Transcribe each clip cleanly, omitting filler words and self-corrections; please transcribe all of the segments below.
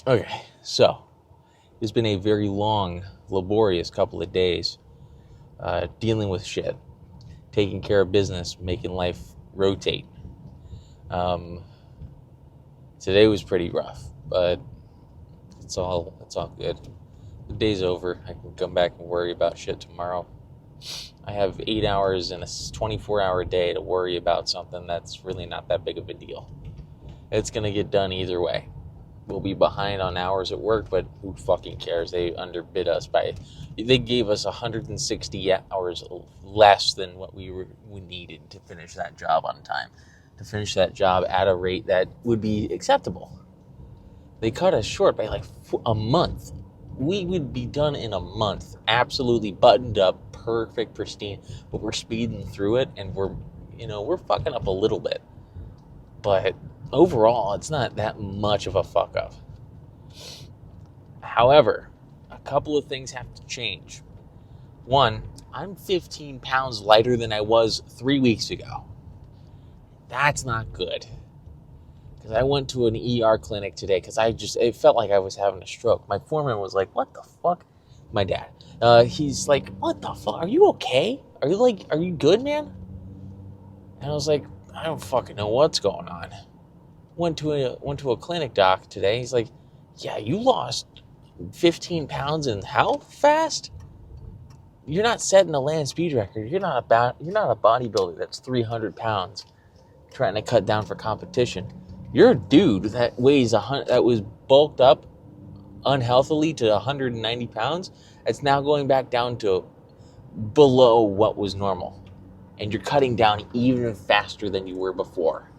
Okay, so it's been a very long, laborious couple of days dealing with shit, taking care of business, making life rotate. Um, Today was pretty rough, but it's all good. The day's over. I can come back and worry about shit tomorrow. I have 8 hours in a 24-hour day to worry about something that's really not that big of a deal. It's gonna get done either way. We'll be behind on hours at work, but who fucking cares? They underbid us they gave us 160 hours less than what we needed to finish that job on time, to finish that job at a rate that would be acceptable. They cut us short by like a month. We would be done in a month, absolutely buttoned up, perfect, pristine, but we're speeding through it, and we're fucking up a little bit. But overall, it's not that much of a fuck up. However, a couple of things have to change. One, I'm 15 pounds lighter than I was 3 weeks ago. That's not good. Because I went to an ER clinic today because it felt like I was having a stroke. My foreman was like, "What the fuck?" My dad. He's like, "What the fuck? Are you okay? Are you good, man?" And I was like, "I don't fucking know what's going on." Went to a clinic doc today. He's like, "Yeah, you lost 15 pounds and how fast? You're not setting a land speed record. You're not a bodybuilder that's 300 pounds trying to cut down for competition. You're a dude that was bulked up unhealthily to 190 pounds. It's now going back down to below what was normal. And you're cutting down even faster than you were before.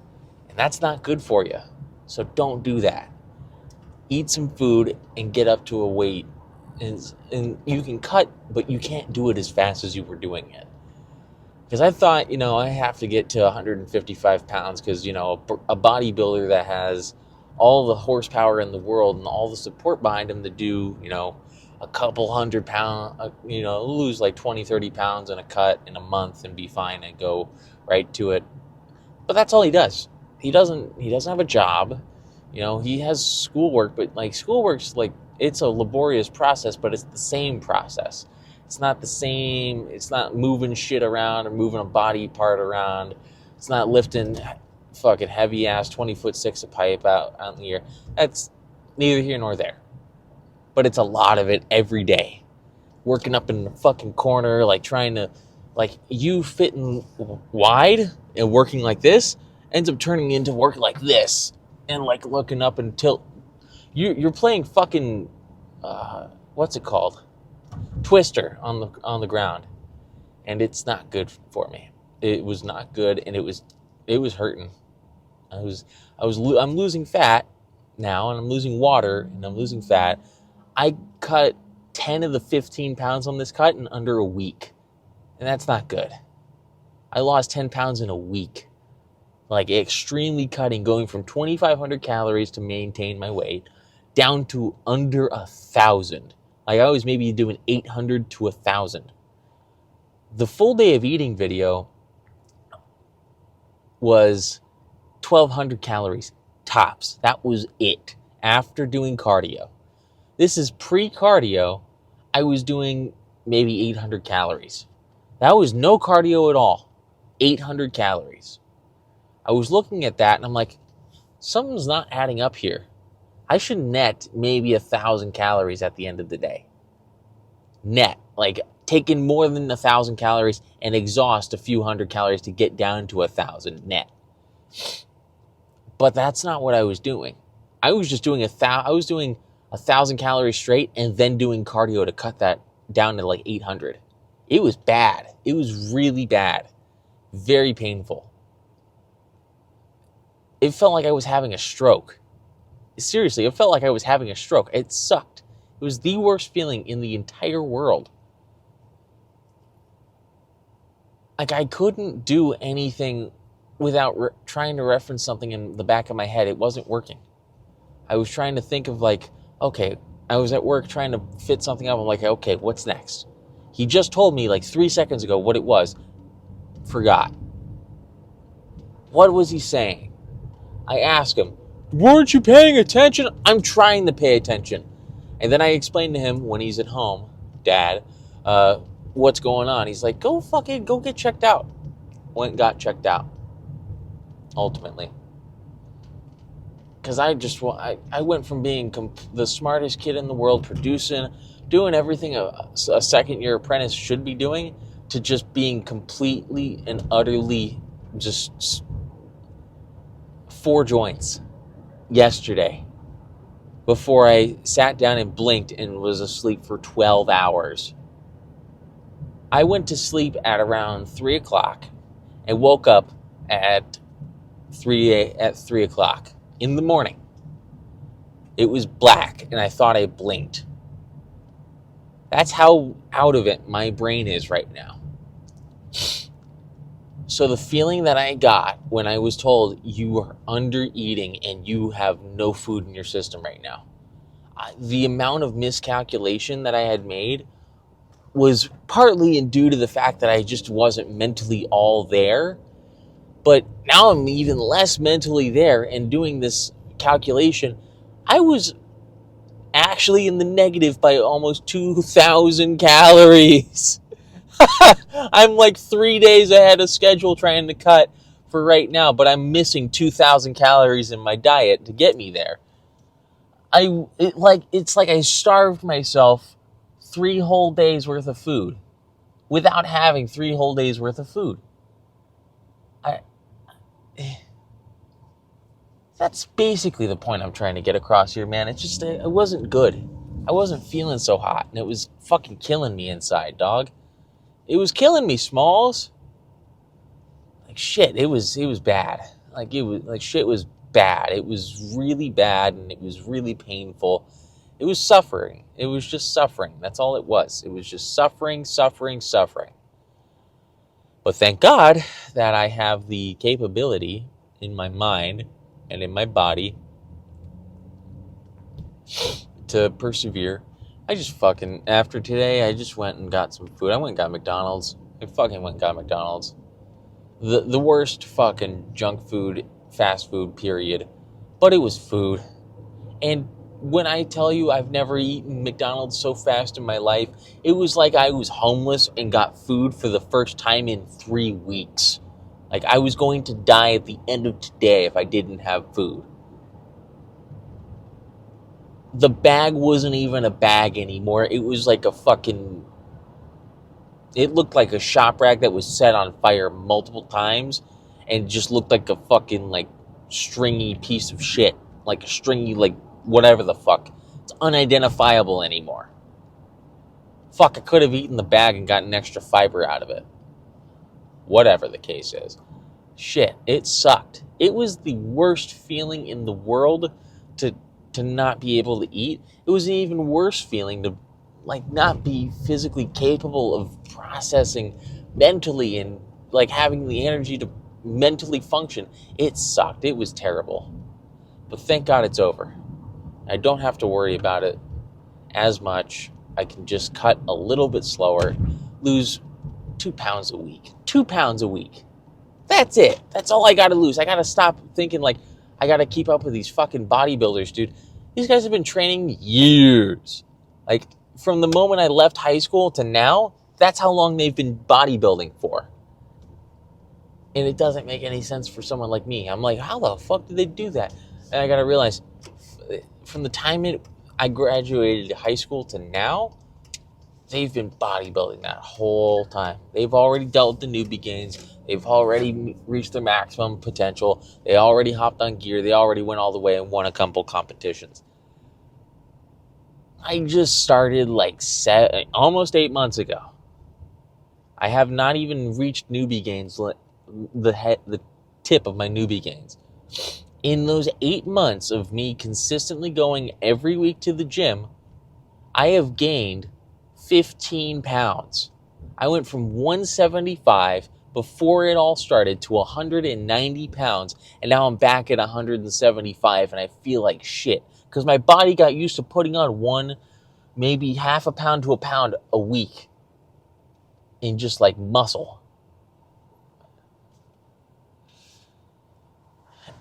And that's not good for you. So don't do that. Eat some food and get up to a weight. And you can cut, but you can't do it as fast as you were doing it. Because I thought, I have to get to 155 pounds because, a bodybuilder that has all the horsepower in the world and all the support behind him to do, a couple hundred pounds, lose like 20, 30 pounds in a cut in a month and be fine and go right to it. But that's all he does. He doesn't have a job. He has schoolwork, but like schoolwork's like, it's a laborious process, but it's the same process. It's not the same. It's not moving shit around or moving a body part around. It's not lifting fucking heavy ass 20'6" of pipe out in the air. That's neither here nor there. But it's a lot of it every day. Working up in the fucking corner, like trying to, like you fitting wide and working like this ends up turning into work like this and like looking up and tilt. You're playing fucking, what's it called? Twister on the ground, and it's not good for me. It was not good, and it was hurting. I'm losing fat now, and I'm losing water, and I'm losing fat. I cut 10 of the 15 pounds on this cut in under a week, and that's not good. I lost 10 pounds in a week, like extremely cutting, going from 2,500 calories to maintain my weight down to under 1,000. Like I was maybe doing 800 to 1,000. The full day of eating video was 1,200 calories tops. That was it after doing cardio. This is pre-cardio. I was doing maybe 800 calories. That was no cardio at all. 800 calories. I was looking at that and I'm like, something's not adding up here. I should net maybe 1,000 calories at the end of the day. Net, like taking more than 1,000 calories and exhaust a few hundred calories to get down to 1,000 net. But that's not what I was doing. I was just doing 1,000 calories straight and then doing cardio to cut that down to like 800. It was bad. It was really bad. Very painful. It felt like I was having a stroke. Seriously, it felt like I was having a stroke. It sucked. It was the worst feeling in the entire world. Like I couldn't do anything without trying to reference something in the back of my head. It wasn't working. I was trying to think of like, okay, I was at work trying to fit something up. I'm like, okay, what's next? He just told me like 3 seconds ago what it was. Forgot. What was he saying? I asked him, weren't you paying attention? I'm trying to pay attention. And then I explained to him when he's at home, Dad, what's going on. He's like, go get checked out. Went and got checked out, ultimately. Because I went from being the smartest kid in the world, doing everything a second-year apprentice should be doing, to just being completely and utterly just four joints yesterday before I sat down and blinked and was asleep for 12 hours. I went to sleep at around 3 o'clock and woke up at 3 o'clock in the morning. It was black and I thought I blinked. That's how out of it my brain is right now. So the feeling that I got when I was told you are under eating and you have no food in your system right now, the amount of miscalculation that I had made was partly due to the fact that I just wasn't mentally all there. But now I'm even less mentally there, and doing this calculation, I was actually in the negative by almost 2,000 calories. I'm like 3 days ahead of schedule trying to cut for right now, but I'm missing 2,000 calories in my diet to get me there. It's like I starved myself 3 whole days worth of food without having 3 whole days worth of food. That's basically the point I'm trying to get across here, man. It's just, it wasn't good. I wasn't feeling so hot, and it was fucking killing me inside, dog. It was killing me, Smalls. Like shit, it was bad. Shit was bad. It was really bad, and it was really painful. It was suffering. It was just suffering. That's all it was. It was just suffering. But thank God that I have the capability in my mind and in my body to persevere. After today, I just went and got some food. I went and got McDonald's. The worst fucking junk food, fast food, period. But it was food. And when I tell you I've never eaten McDonald's so fast in my life, it was like I was homeless and got food for the first time in 3 weeks. Like I was going to die at the end of today if I didn't have food. The bag wasn't even a bag anymore. It was like it looked like a shop rag that was set on fire multiple times and just looked like a fucking like stringy piece of shit. Like a stringy, like whatever the fuck. It's unidentifiable anymore. Fuck, I could have eaten the bag and gotten extra fiber out of it. Whatever the case is. Shit, it sucked. It was the worst feeling in the world to not be able to eat. It was an even worse feeling to like not be physically capable of processing mentally and like having the energy to mentally function. It sucked. It was terrible. But thank God it's over. I don't have to worry about it as much. I can just cut a little bit slower, lose 2 pounds a week. 2 pounds a week. That's it. That's all I got to lose. I got to stop thinking like I got to keep up with these fucking bodybuilders, dude. These guys have been training years. Like from the moment I left high school to now, that's how long they've been bodybuilding for. And it doesn't make any sense for someone like me. I'm like, how the fuck did they do that? And I got to realize from the time I graduated high school to now, they've been bodybuilding that whole time. They've already dealt with the newbie gains. They've already reached their maximum potential. They already hopped on gear. They already went all the way and won a couple competitions. I just started like almost 8 months ago. I have not even reached newbie gains, the tip of my newbie gains. In those 8 months of me consistently going every week to the gym, I have gained 15 pounds. I went from 175 before it all started to 190 pounds, and now I'm back at 175, and I feel like shit because my body got used to putting on maybe half a pound to a pound a week in just like muscle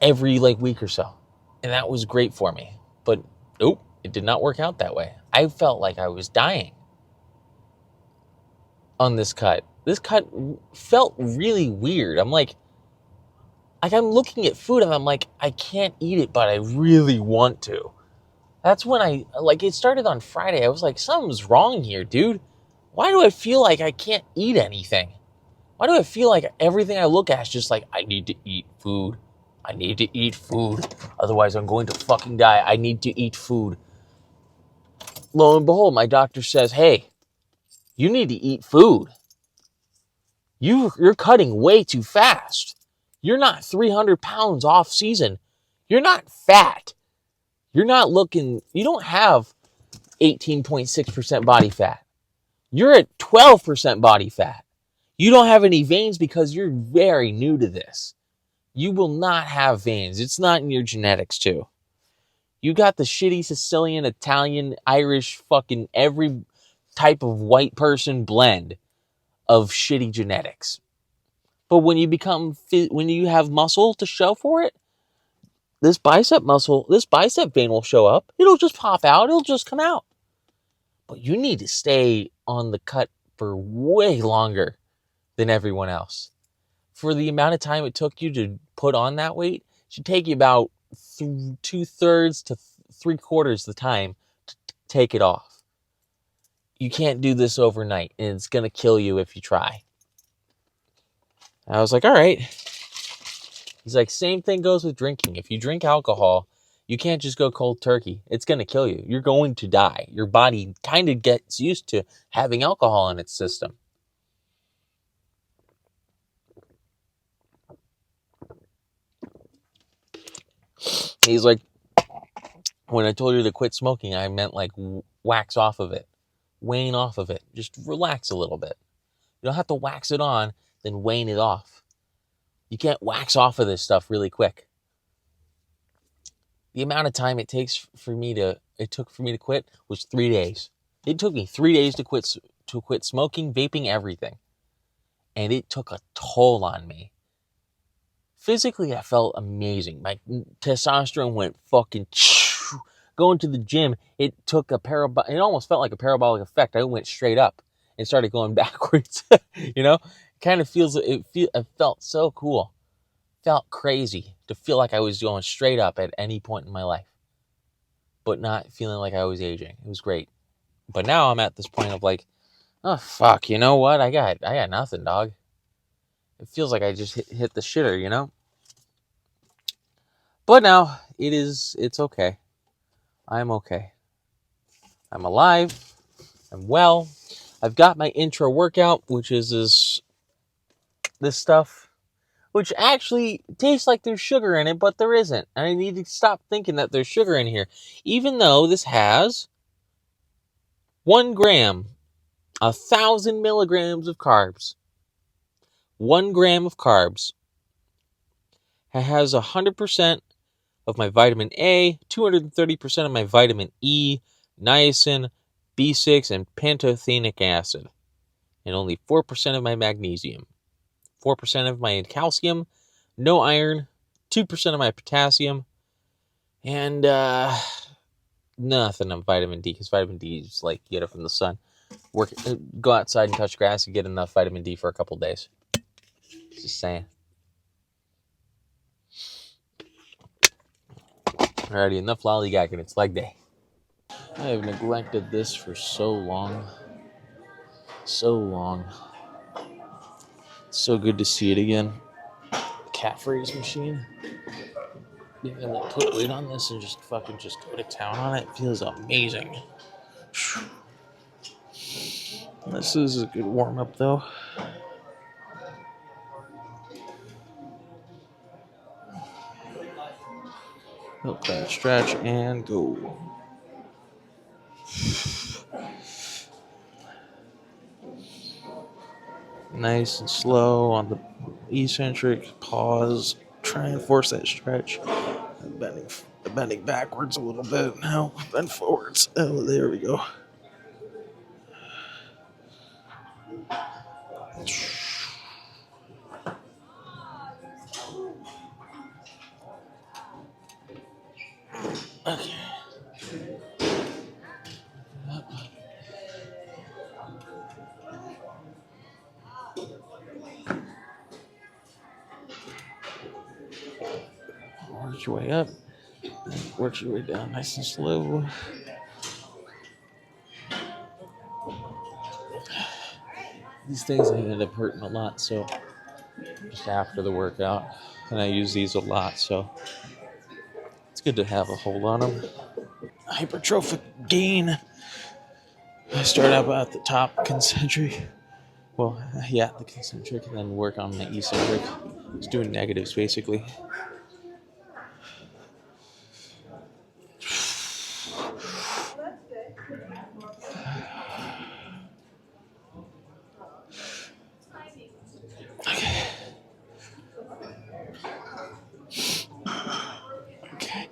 every like week or so. And that was great for me. But nope, it did not work out that way. I felt like I was dying on this cut. This cut felt really weird. I'm looking at food and I'm like, I can't eat it, but I really want to. That's when it started on Friday. I was like, something's wrong here, dude. Why do I feel like I can't eat anything? Why do I feel like everything I look at is just like, I need to eat food. I need to eat food. Otherwise, I'm going to fucking die. I need to eat food. Lo and behold, my doctor says, hey, you need to eat food. You're cutting way too fast. You're not 300 pounds off season. You're not fat. You don't have 18.6% body fat. You're at 12% body fat. You don't have any veins because you're very new to this. You will not have veins. It's not in your genetics, too. You got the shitty Sicilian, Italian, Irish, fucking every type of white person blend of shitty genetics. But when you have muscle to show for it, this bicep vein will show up. It'll just pop out. It'll just come out. But you need to stay on the cut for way longer than everyone else. For the amount of time it took you to put on that weight, it should take you about 2/3 to 3/4 the time to take it off. You can't do this overnight, and it's going to kill you if you try. I was like, all right. He's like, same thing goes with drinking. If you drink alcohol, you can't just go cold turkey. It's going to kill you. You're going to die. Your body kind of gets used to having alcohol in its system. He's like, when I told you to quit smoking, I meant like wax off of it, wane off of it. Just relax a little bit. You don't have to wax it on, then wane it off. You can't wax off of this stuff really quick. The amount of time it took for me to quit was 3 days. It took me 3 days to quit smoking, vaping, everything. And it took a toll on me. Physically, I felt amazing. My testosterone went fucking going to the gym. It almost felt like a parabolic effect. I went straight up and started going backwards. It kind of it felt so cool. Felt crazy to feel like I was going straight up at any point in my life, but not feeling like I was aging. It was great. But now I'm at this point of like, oh fuck, you know what? I got nothing, dog. It feels like I just hit the shitter, But now it's okay. I'm okay. I'm alive. I'm well. I've got my intro workout, which is this stuff, which actually tastes like there's sugar in it, but there isn't. And I need to stop thinking that there's sugar in here, even though this has 1 gram, 1,000 milligrams of carbs. 1 gram of carbs. It has 100% of my vitamin A, 230% of my vitamin E, niacin, B6, and pantothenic acid, and only 4% of my magnesium, 4% of my calcium, no iron, 2% of my potassium, and nothing on vitamin D, because vitamin D is like you get it from the sun. Go outside and touch grass, you get enough vitamin D for a couple days. Just saying. Alrighty, enough lollygagging. It's leg day. I have neglected this for so long. So long. It's so good to see it again. Cat freeze machine. Being able to put weight on this and just go to town on it feels amazing. This is a good warm up though. Help that stretch and go. Nice and slow on the eccentric. Pause. Try and force that stretch. Bending backwards a little bit. Now bend forwards. Oh, there we go. Okay. Work your way up. Work your way down nice and slow. These things I ended up hurting a lot, so just after the workout. And I use these a lot, so it's good to have a hold on them. Hypertrophic gain. I start out at the top concentric. Well, yeah, the concentric, and then work on my eccentric. Just doing negatives basically. Okay. Okay.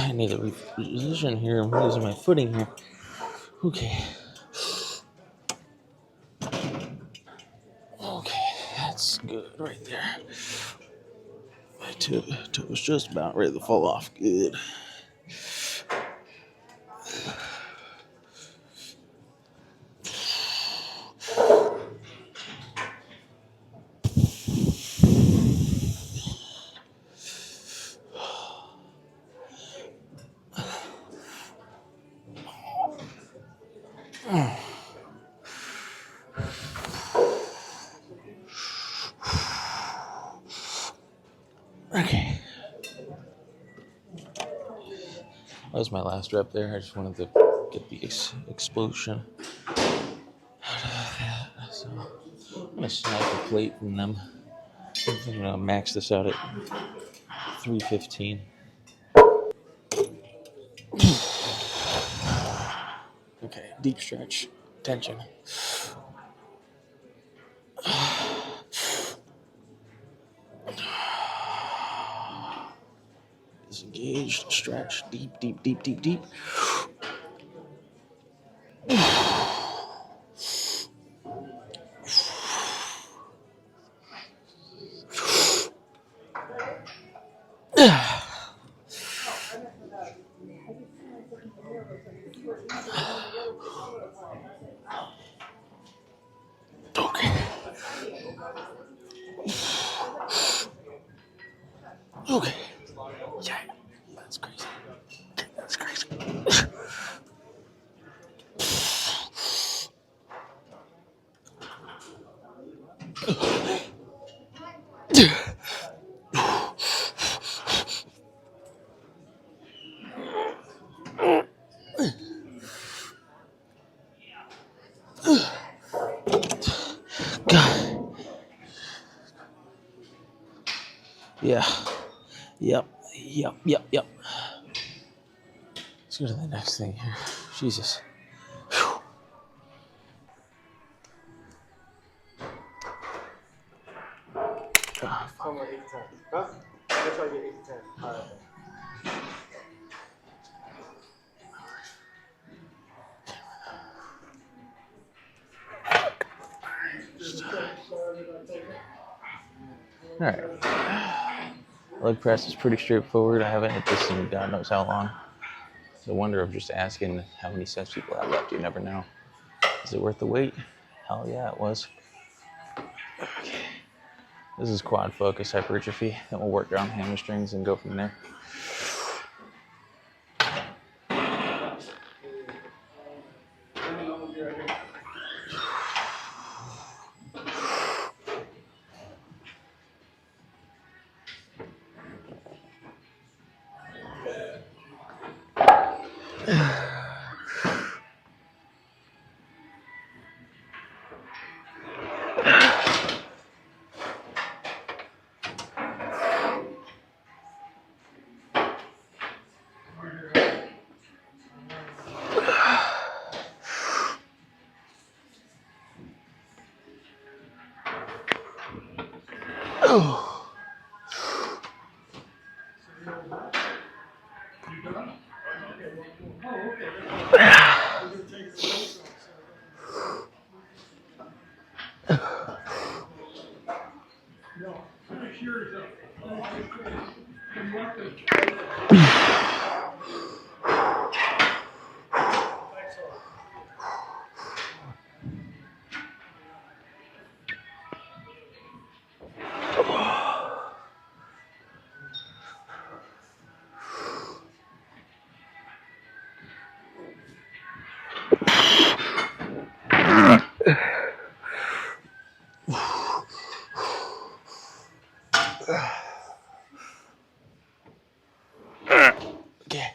I need to reposition here. I'm losing my footing here. Okay. Okay, that's good right there. My toe was just about ready to fall off. Good. Okay. That was my last rep there. I just wanted to get the explosion out of that. So I'm going to snipe a plate from them. I'm going to max this out at 315. Okay, deep stretch, tension. Disengaged, stretch, deep, deep, deep, deep, deep. Okay. Okay. Yeah, that's crazy. That's crazy. God. Yeah. Yep. Yep. Yep. Yep. Let's go to the next thing here. Jesus. Oh, Somewhere 8 to 10. Huh? I'm gonna try to get 8 to 10. All right. All right. Leg press is pretty straightforward. I haven't hit this in God knows how long. The wonder of just asking how many sets people have left. You never know. Is it worth the wait? Hell yeah, it was. Okay. This is quad focus hypertrophy. Then we'll work on hamstrings and go from there. Okay.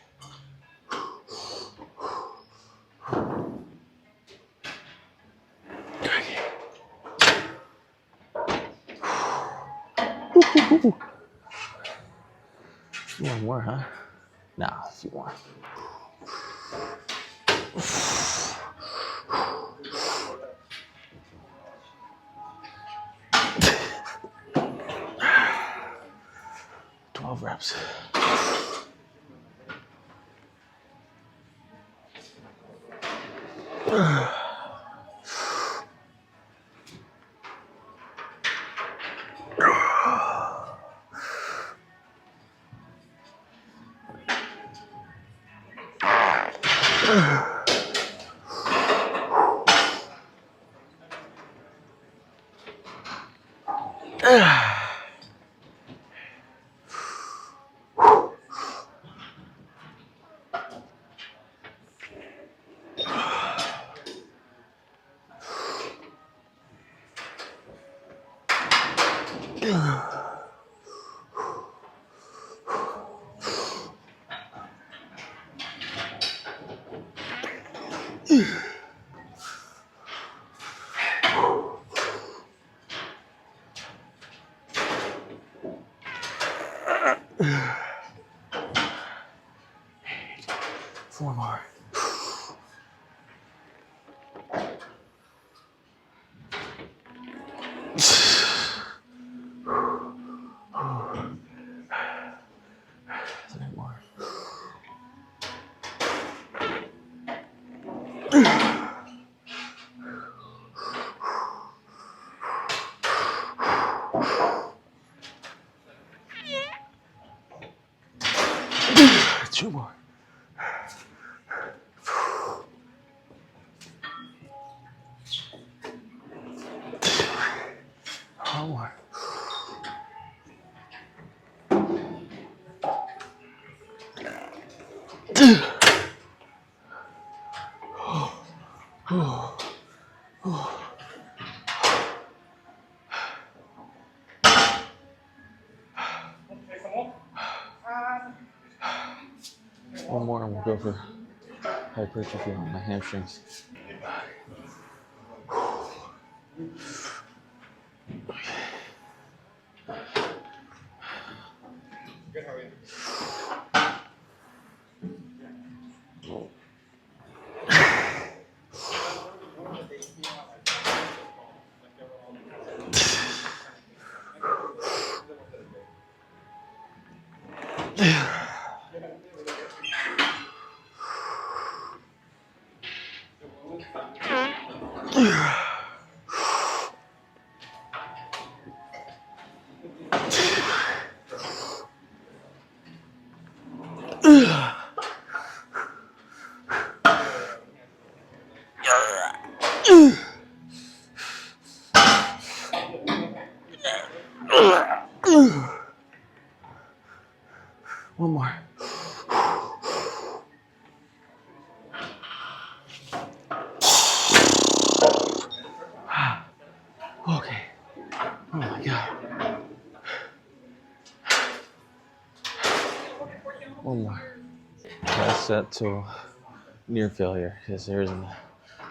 One more, huh? Nah, a few more. Reps. Four more. Three more. Two more. One more. One more and we'll go for hypertrophy on my hamstrings. Good, how are you? One more. Okay. Oh my God. One more. That's set to near failure because there isn't a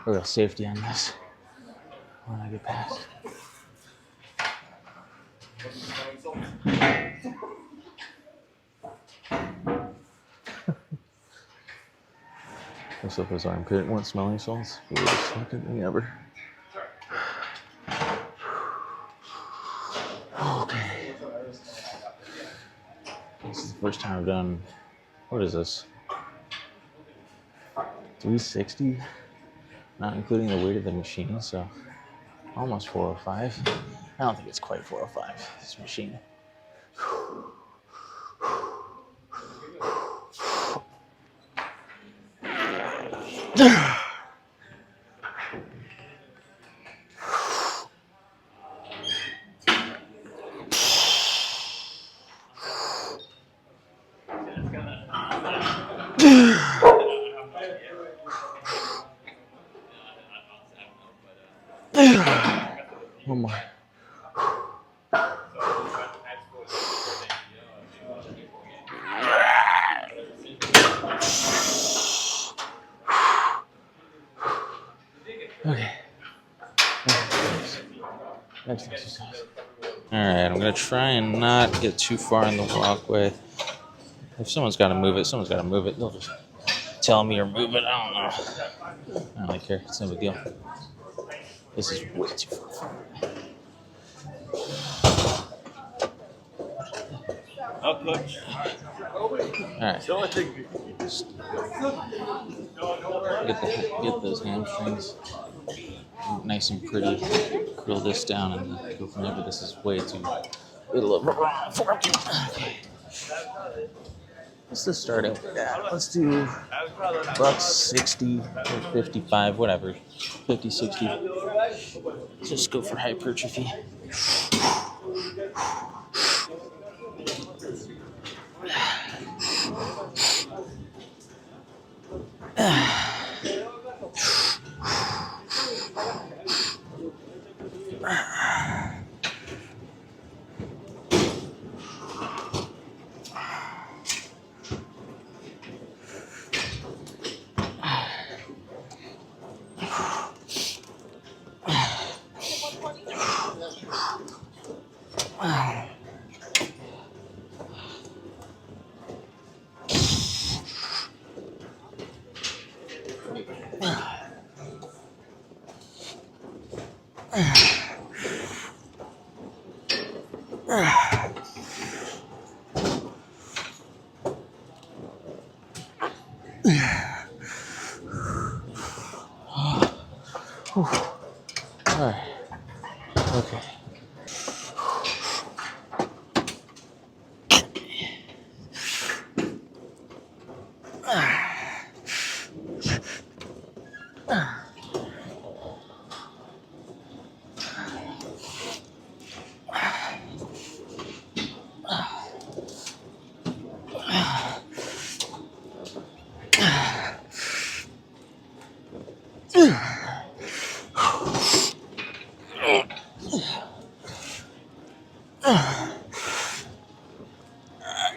real safety on this when I get past. Looks up his armpit. Want smelling salts? The weirdest fucking thing ever. Okay. This is the first time I've done, what is this? 360, not including the weight of the machine, so almost 405. I don't think it's quite 405, this machine. One more. Okay. Next exercise. Alright, I'm going to try and not get too far in the walkway. If someone's got to move it, someone's got to move it. They'll just tell me or move it. I don't know. I don't really care. It's no big deal. This is way too far. I'll coach. Alright. Get those hamstrings nice and pretty. Curl this down and then go from there. But this is way too little of okay. Let's just start out with that. Let's do bucks 60 or 55, whatever. 50, 60. Just go for hypertrophy. Alright. Okay.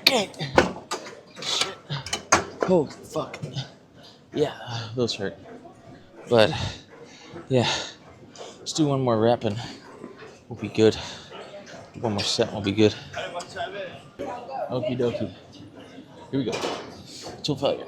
Okay. Shit. Oh, fuck. Yeah, those hurt. But, yeah. Let's do one more rep and we'll be good. One more set and we'll be good. Okie dokie. Here we go. Till failure.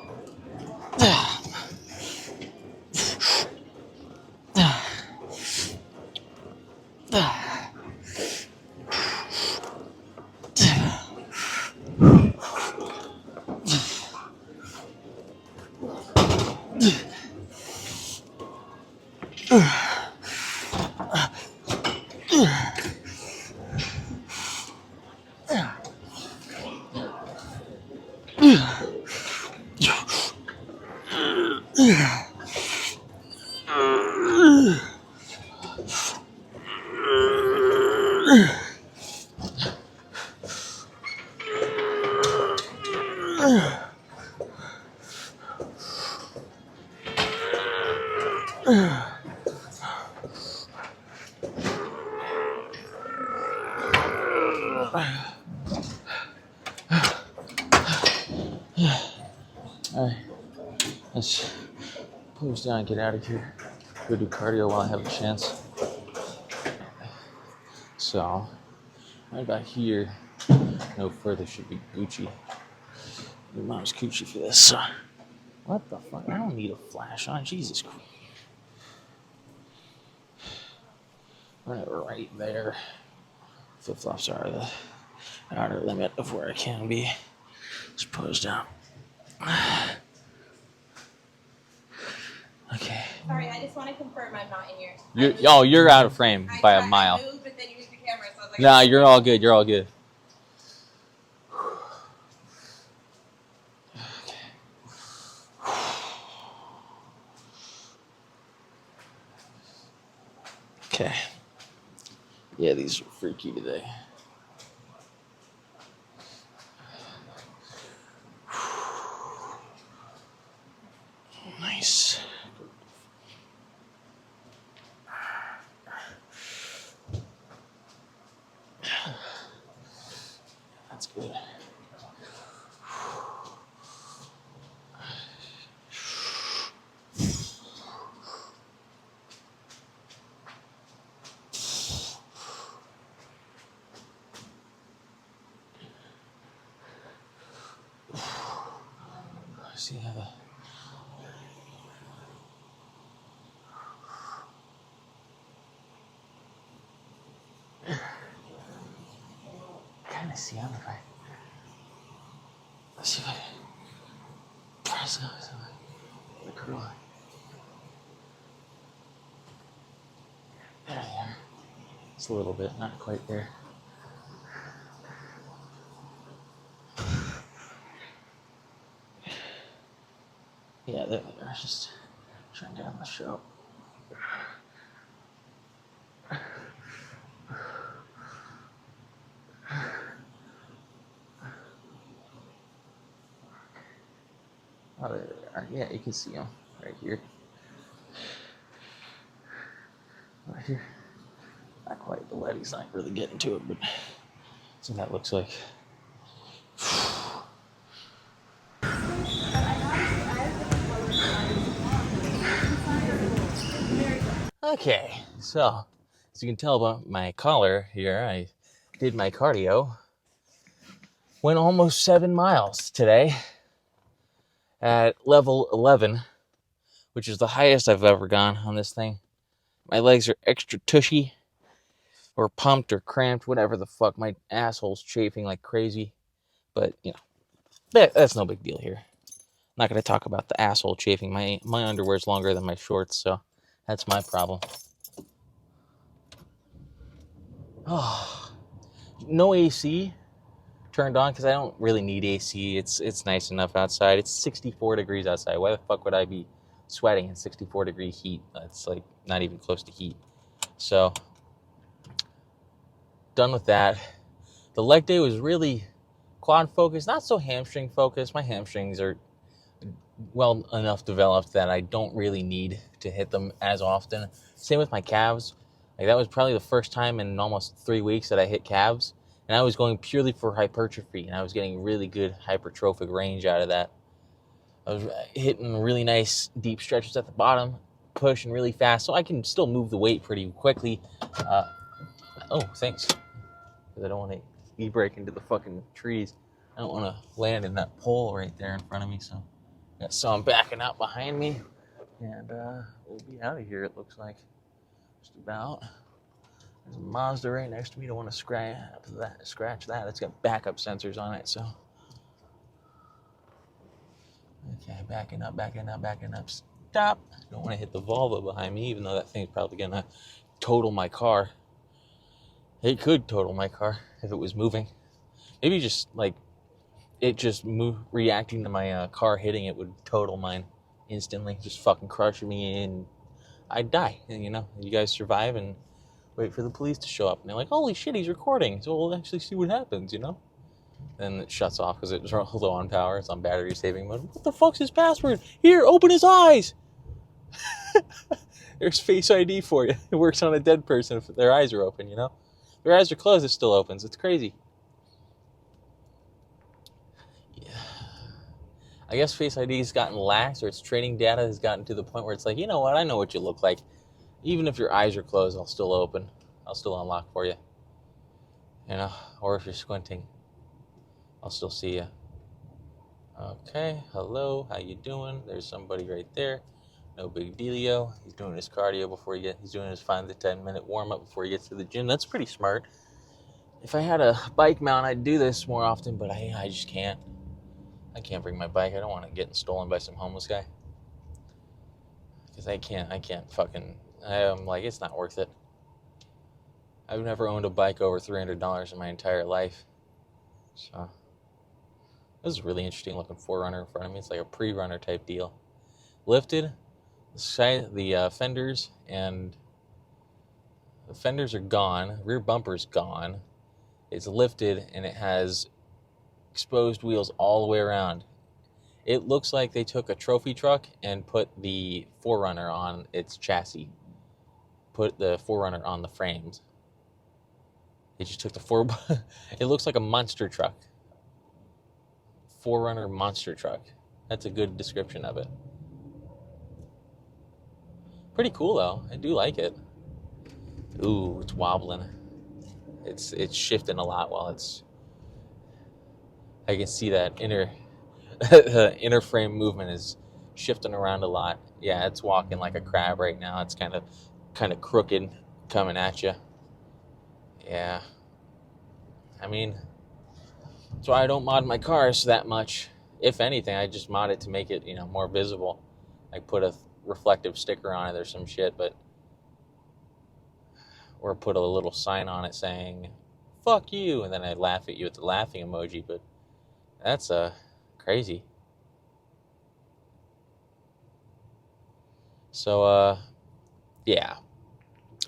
Alright, let's pose down and get out of here. Go do cardio while I have a chance. So, right about here, no further should be Gucci. Your mom's Gucci for this. So. What the fuck? I don't need a flash on. Jesus Christ. Right there. Flip-flops are the outer limit of where I can be. Just pose down. Okay. Sorry, I just want to confirm I'm not in yours. You're out of frame by a mile. I moved, but then you used the camera, so I was like, Nah, you're all good. You're all good. Okay. Yeah, these are freaky today. Nice. That's good. See how the kind of see on if I let's see if I can press the curl. There they are. It's a little bit, not quite there. Yeah, there they are. Just trying to have the show. Oh, there they are. Yeah, you can see them right here. Right here. Not quite. The lighting's not really getting to it, but that's what that looks like. Okay, so as you can tell by my collar here, I did my cardio. Went almost 7 miles today at level 11, which is the highest I've ever gone on this thing. My legs are extra tushy or pumped or cramped, whatever the fuck. My asshole's chafing like crazy, but you know, that's no big deal here. I'm not going to talk about the asshole chafing. My underwear's longer than my shorts, so that's my problem. Oh, no AC turned on because I don't really need AC. It's nice enough outside. It's 64 degrees outside. Why the fuck would I be sweating in 64 degree heat? It's like not even close to heat. So done with that. The leg day was really quad focused, not so hamstring focused. My hamstrings are well enough developed that I don't really need to hit them as often. Same with my calves. Like that was probably the first time in almost 3 weeks that I hit calves, and I was going purely for hypertrophy, and I was getting really good hypertrophic range out of that. I was hitting really nice deep stretches at the bottom, pushing really fast, so I can still move the weight pretty quickly. Oh, thanks. Because I don't want to e-brake into the fucking trees. I don't want to land in that pole right there in front of me, so I'm backing out behind me, and we'll be out of here, it looks like. Just about. There's a Mazda right next to me. Don't want to scratch that. It's got backup sensors on it, so. Okay, backing up. Stop. Don't want to hit the Volvo behind me, even though that thing's probably going to total my car. It could total my car if it was moving. Maybe just like it just reacting to my car hitting it would total mine instantly, just fucking crushing me, and I'd die. And you know, you guys survive and wait for the police to show up, and they're like, "Holy shit, he's recording!" So we'll actually see what happens, you know. Then it shuts off because it's low on power. It's on battery saving mode. What the fuck's his password? Here, open his eyes. There's Face ID for you. It works on a dead person if their eyes are open, you know. If their eyes are closed, it still opens. It's crazy. Yeah. I guess Face ID has gotten lax, or its training data has gotten to the point where it's like, you know what, I know what you look like. Even if your eyes are closed, I'll still open. I'll still unlock for you. You know, or if you're squinting, I'll still see you. Okay, hello, how you doing? There's somebody right there. No big dealio. He's doing his cardio before he's doing his 5 to 10 minute warm up before he gets to the gym. That's pretty smart. If I had a bike mount, I'd do this more often, but I just can't. I can't bring my bike. I don't want it getting stolen by some homeless guy. Because I can't fucking, I'm like, it's not worth it. I've never owned a bike over $300 in my entire life. So, this is a really interesting looking 4Runner in front of me. It's like a pre-runner type deal. Lifted, the fenders and the fenders are gone. Rear bumper's gone. It's lifted and it has exposed wheels all the way around. It looks like they took a trophy truck and put the 4Runner on its chassis. Put the 4Runner on the frames. They just took the it looks like a monster truck. 4Runner monster truck. That's a good description of it. Pretty cool though. I do like it. Ooh, it's wobbling. It's shifting a lot while it's. I can see that inner frame movement is shifting around a lot. Yeah, it's walking like a crab right now. It's kind of crooked coming at you. Yeah. I mean, that's why I don't mod my cars that much. If anything, I just mod it to make it, more visible. Like put a reflective sticker on it or some shit, or put a little sign on it saying, fuck you, and then I laugh at you with the laughing emoji, but that's crazy. So, yeah.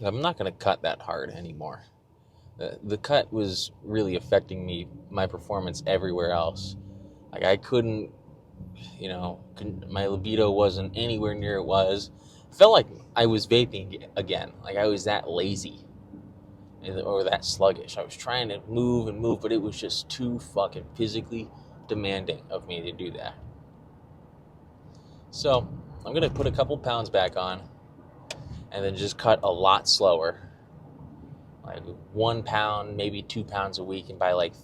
I'm not going to cut that hard anymore. The cut was really affecting my performance everywhere else. Like, I couldn't, my libido wasn't anywhere near it was. I felt like I was vaping again. Like, I was that lazy or that sluggish. I was trying to move, but it was just too fucking physically demanding of me to do that. So, I'm going to put a couple pounds back on and then just cut a lot slower. Like 1 pound, maybe 2 pounds a week, and by like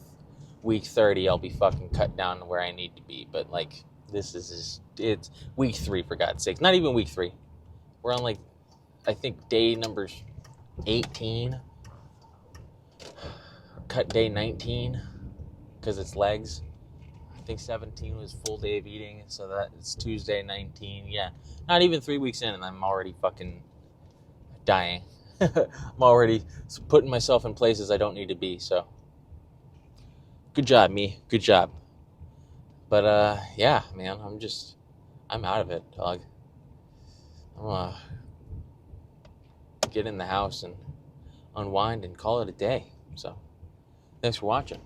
week 30, I'll be fucking cut down to where I need to be. But like, it's week 3, for God's sake. Not even week 3. We're on like, I think day number 18. Cut day 19 because it's legs. I think 17 was full day of eating, so it's Tuesday 19. Yeah, not even 3 weeks in, and I'm already fucking dying. I'm already putting myself in places I don't need to be. So, good job, me. Good job. But yeah, man, I'm out of it, dog. I'm gonna get in the house and unwind and call it a day. So, thanks for watching.